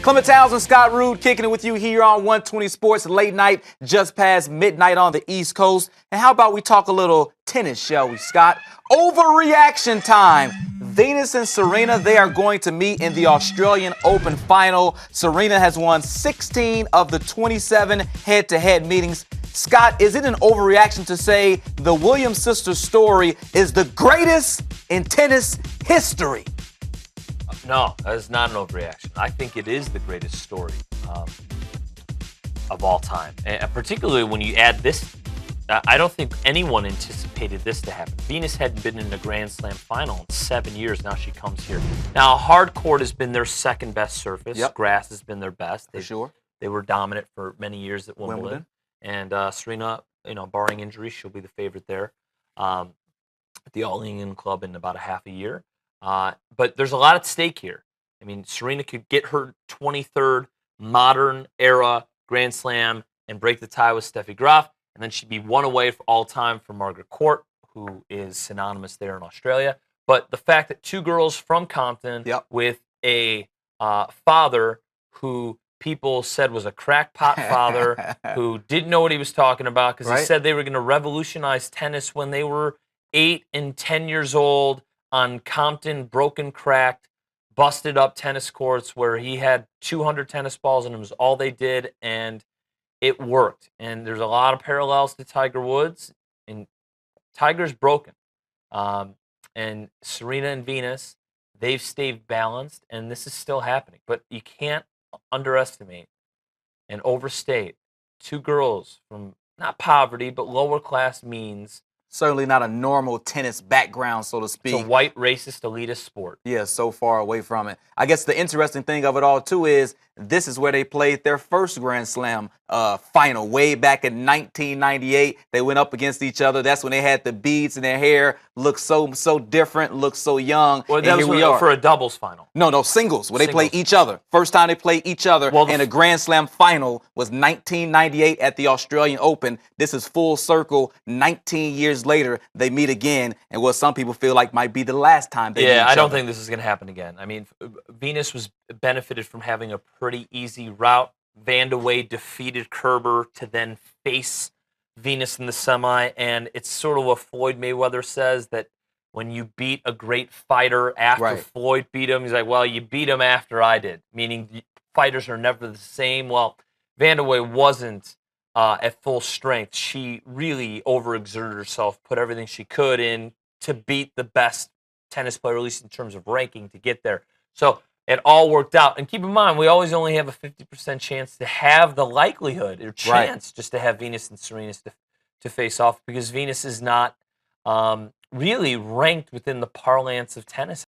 Clement Towns and Scott Rude kicking it with you here on 120 Sports late night, just past midnight on the East Coast. And how about we talk a little tennis, shall we, Scott? Overreaction time. Venus and Serena, they are going to meet in the Australian Open final. Serena has won 16 of the 27 head-to-head meetings. Scott, is it an overreaction to say the Williams sisters story is the greatest in tennis history? No, that is not an overreaction. I think it is the greatest story of all time. And particularly when you add this, I don't think anyone anticipated this to happen. Venus hadn't been in a Grand Slam final in 7 years. Now she comes here. Now, hard court has been their second best surface. Yep. Grass has been their best. For sure. They were dominant for many years at Wimbledon. And Serena, barring injury, she'll be the favorite there at the All England Club in about a half a year. But there's a lot at stake here. I mean, Serena could get her 23rd modern era Grand Slam and break the tie with Steffi Graf, and then she'd be one away for all time from Margaret Court, who is synonymous there in Australia. But the fact that two girls from Compton with a father who people said was a crackpot father who didn't know what he was talking about because he said they were going to revolutionize tennis when they were 8 and 10 years old on Compton, broken, cracked, busted up tennis courts where he had 200 tennis balls and it was all they did, and it worked. And there's a lot of parallels to Tiger Woods, and Tiger's broken. And Serena and Venus, they've stayed balanced, and this is still happening. But you can't underestimate and overstate two girls from not poverty, but lower class means. Certainly not a normal tennis background, so to speak. It's a white, racist, elitist sport. Yeah, so far away from it. I guess the interesting thing of it all, too, is this is where they played their first Grand Slam final way back in 1998. They went up against each other. That's when they had the beads in their hair, looked so different, looked so young. Well, that was for a doubles final. No, singles, where they play each other. First time they played each other in a Grand Slam final was 1998 at the Australian Open. This is full circle. 19 years later, they meet again, and what some people feel like might be the last time they meet each other. I don't think this is going to happen again. I mean, Venus was benefited from having a pretty easy route. Van de Wey defeated Kerber to then face Venus in the semi, and it's sort of what Floyd Mayweather says, that when you beat a great fighter after Floyd beat him, he's like, well, you beat him after I did, meaning fighters are never the same. Well, Van de Wey wasn't at full strength. She really overexerted herself, put everything she could in to beat the best tennis player, at least in terms of ranking, to get there. So it all worked out. And keep in mind, we always only have a 50% chance to have the likelihood or chance just to have Venus and Serena to face off, because Venus is not really ranked within the parlance of tennis.